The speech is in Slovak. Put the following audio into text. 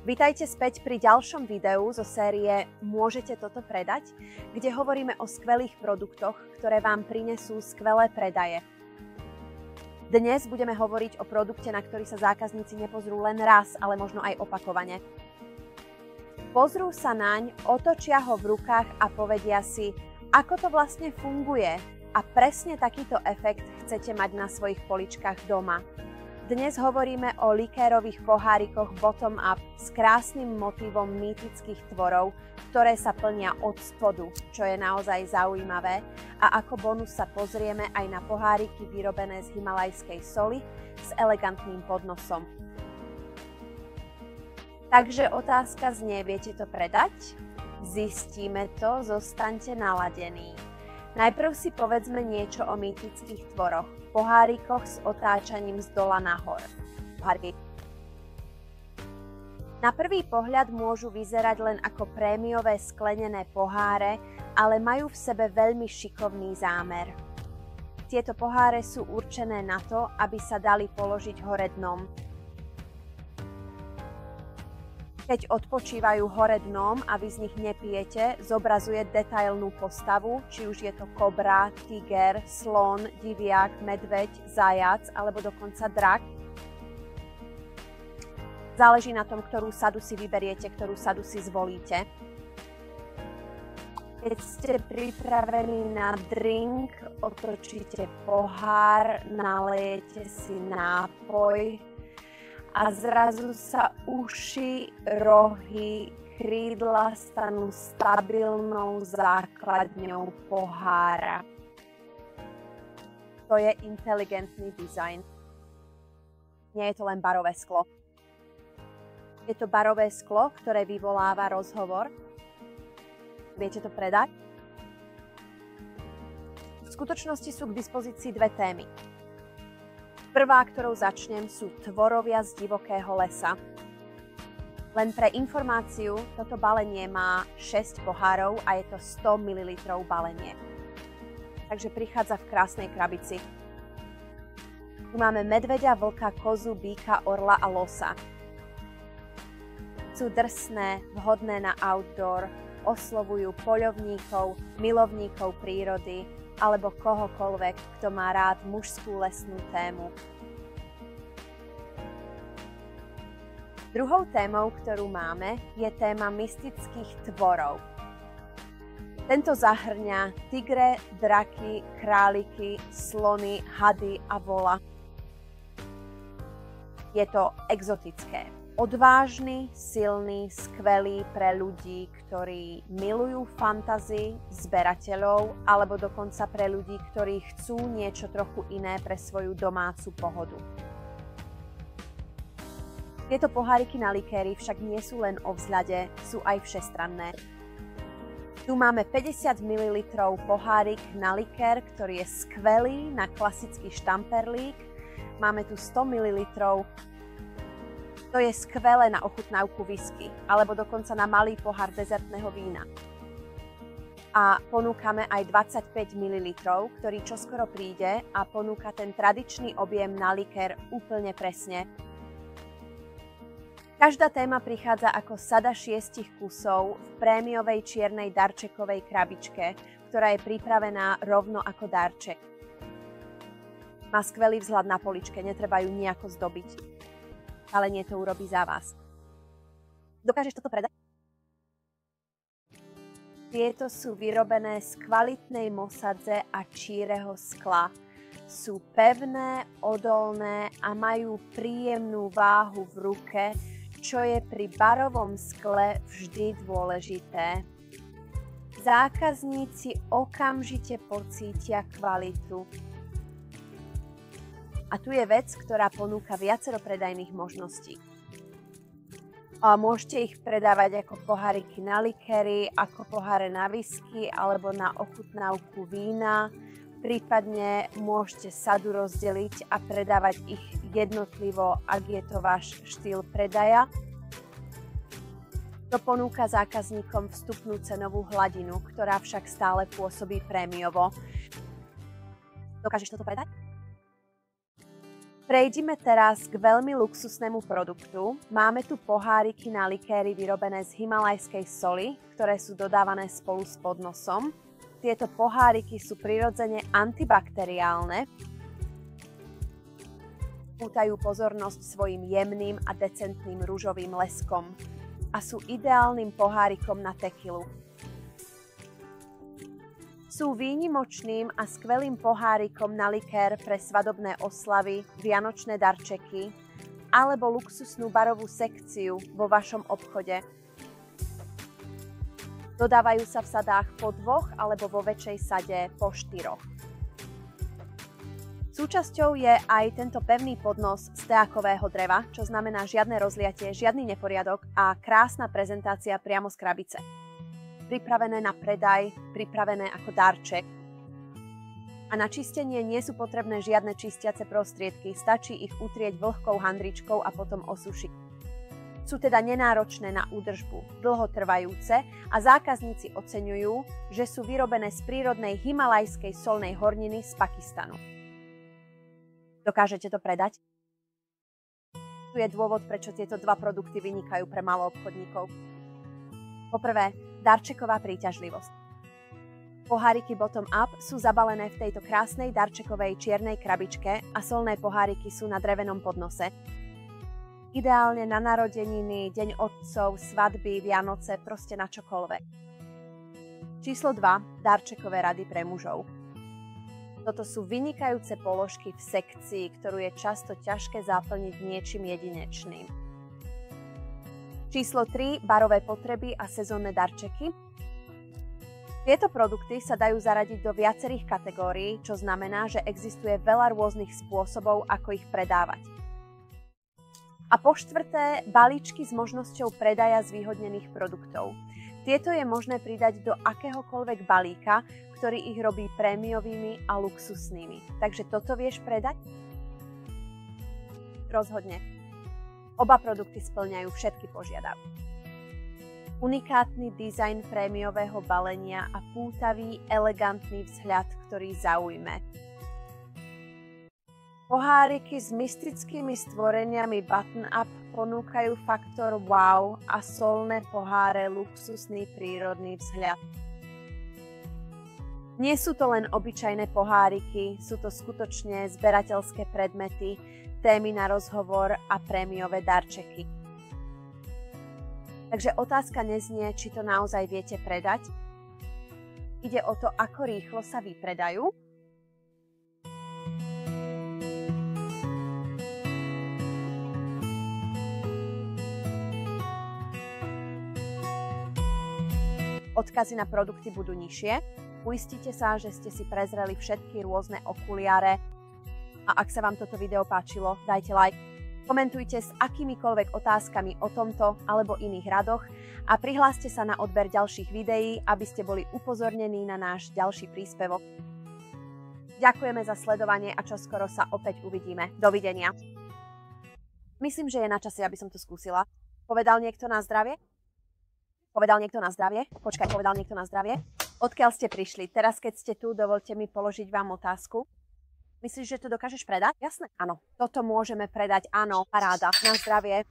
Vítajte späť pri ďalšom videu zo série Môžete toto predať, kde hovoríme o skvelých produktoch, ktoré vám prinesú skvelé predaje. Dnes budeme hovoriť o produkte, na ktorý sa zákazníci nepozrú len raz, ale možno aj opakovane. Pozrú sa naň, otočia ho v rukách a povedia si, ako to vlastne funguje, a presne takýto efekt chcete mať na svojich poličkách doma. Dnes hovoríme o likérových pohárikoch bottom-up s krásnym motívom mýtických tvorov, ktoré sa plnia od spodu, čo je naozaj zaujímavé, a ako bonus sa pozrieme aj na poháriky vyrobené z himalajskej soli s elegantným podnosom. Takže otázka znie, viete to predať? Zistíme to, zostaňte naladení. Najprv si povedzme niečo o mýtických tvoroch, pohárikoch s otáčaním z dola nahor. Na prvý pohľad môžu vyzerať len ako prémiové sklenené poháre, ale majú v sebe veľmi šikovný zámer. Tieto poháre sú určené na to, aby sa dali položiť hore dnom. Keď odpočívajú hore dnom a vy z nich nepijete, zobrazuje detailnú postavu, či už je to kobra, tiger, slon, diviak, medveď, zajac alebo dokonca drak. Záleží na tom, ktorú sadu si vyberiete, ktorú sadu si zvolíte. Keď ste pripravení na drink, otočíte pohár, nalejete si nápoj, a zrazu sa uši, rohy, krídla stanú stabilnou základňou pohára. To je inteligentný dizajn. Nie je to len barové sklo. Je to barové sklo, ktoré vyvoláva rozhovor. Viete to predať? V skutočnosti sú k dispozícii dve témy. Prvá, ktorou začnem, sú tvorovia z divokého lesa. Len pre informáciu, toto balenie má 6 pohárov a je to 100 ml balenie. Takže prichádza v krásnej krabici. Tu máme medveďa, vlka, kozu, býka, orla a losa. Sú drsné, vhodné na outdoor, oslovujú poľovníkov, milovníkov prírody, alebo kohokoľvek, kto má rád mužskú lesnú tému. Druhou témou, ktorú máme, je téma mystických tvorov. Tento zahŕňa tigre, draky, králiky, slony, hady a vola. Je to exotické. Odvážny, silný, skvelý pre ľudí, ktorí milujú fantasy, zberateľov, alebo dokonca pre ľudí, ktorí chcú niečo trochu iné pre svoju domácu pohodu. Tieto poháriky na likéry však nie sú len o vzhľade, sú aj všestranné. Tu máme 50 ml pohárik na likér, ktorý je skvelý na klasický štamperlík. Máme tu 100 ml. To je skvelé na ochutnávku whisky, alebo dokonca na malý pohár dezertného vína. A ponúkame aj 25 ml, ktorý čoskoro príde a ponúka ten tradičný objem na likér úplne presne. Každá téma prichádza ako sada 6 kusov v prémiovej čiernej darčekovej krabičke, ktorá je pripravená rovno ako darček. Má skvelý vzhľad na poličke, netreba ju nejako zdobiť. Ale nie to urobí za vás. Dokážeš toto predať? Tieto sú vyrobené z kvalitnej mosadze a číreho skla. Sú pevné, odolné a majú príjemnú váhu v ruke, čo je pri barovom skle vždy dôležité. Zákazníci okamžite pocítia kvalitu. A tu je vec, ktorá ponúka viacero predajných možností. Môžete ich predávať ako poháriky na likéry, ako poháre na whisky alebo na ochutnávku vína. Prípadne môžete sadu rozdeliť a predávať ich jednotlivo, ak je to váš štýl predaja. To ponúka zákazníkom vstupnú cenovú hladinu, ktorá však stále pôsobí prémiovo. Dokážeš toto predať? Prejdime teraz k veľmi luxusnému produktu. Máme tu poháriky na likéry vyrobené z himalajskej soli, ktoré sú dodávané spolu s podnosom. Tieto poháriky sú prirodzene antibakteriálne. Pútajú pozornosť svojim jemným a decentným ružovým leskom a sú ideálnym pohárikom na tekilu. Sú výnimočným a skvelým pohárikom na likér pre svadobné oslavy, vianočné darčeky alebo luxusnú barovú sekciu vo vašom obchode. Dodávajú sa v sadách po 2 alebo vo väčšej sade po 4. Súčasťou je aj tento pevný podnos z teakového dreva, čo znamená žiadne rozliatie, žiadny neporiadok a krásna prezentácia priamo z krabice. Pripravené na predaj, pripravené ako darček. A na čistenie nie sú potrebné žiadne čistiace prostriedky, stačí ich utrieť vlhkou handričkou a potom osušiť. Sú teda nenáročné na údržbu, dlhotrvajúce a zákazníci oceňujú, že sú vyrobené z prírodnej himalajskej solnej horniny z Pakistanu. Dokážete to predať? Tu je dôvod, prečo tieto dva produkty vynikajú pre maloobchodníkov. Poprvé, darčeková príťažlivosť. Poháriky bottom-up sú zabalené v tejto krásnej darčekovej čiernej krabičke a solné poháriky sú na drevenom podnose. Ideálne na narodeniny, deň otcov, svadby, Vianoce, proste na čokoľvek. Číslo 2. Darčekové rady pre mužov. Toto sú vynikajúce položky v sekcii, ktorú je často ťažké zaplniť niečím jedinečným. Číslo 3. Barové potreby a sezónne darčeky. Tieto produkty sa dajú zaradiť do viacerých kategórií, čo znamená, že existuje veľa rôznych spôsobov, ako ich predávať. A po štvrté, balíčky s možnosťou predaja zvýhodnených produktov. Tieto je možné pridať do akéhokoľvek balíka, ktorý ich robí prémiovými a luxusnými. Takže toto vieš predať? Rozhodne. Oba produkty spĺňajú všetky požiadavky. Unikátny dizajn prémiového balenia a pútavý, elegantný vzhľad, ktorý zaujme. Poháriky s mystickými stvoreniami button-up ponúkajú faktor wow a solné poháre luxusný prírodný vzhľad. Nie sú to len obyčajné poháriky, sú to skutočne zberateľské predmety, témy na rozhovor a prémiové darčeky. Takže otázka neznie, či to naozaj viete predať. Ide o to, ako rýchlo sa vypredajú. Odkazy na produkty budú nižšie. Uistite sa, že ste si prezreli všetky rôzne okuliare. A ak sa vám toto video páčilo, dajte like, komentujte s akýmikoľvek otázkami o tomto alebo iných radoch a prihláste sa na odber ďalších videí, aby ste boli upozornení na náš ďalší príspevok. Ďakujeme za sledovanie a čoskoro sa opäť uvidíme. Dovidenia. Myslím, že je na čase, aby som to skúsila. Povedal niekto na zdravie? Povedal niekto na zdravie? Počkaj, povedal niekto na zdravie? Odkiaľ ste prišli? Teraz, keď ste tu, dovolte mi položiť vám otázku. Myslíš, že to dokážeš predať? Jasné, áno. Toto môžeme predať, áno, paráda. Na zdravie.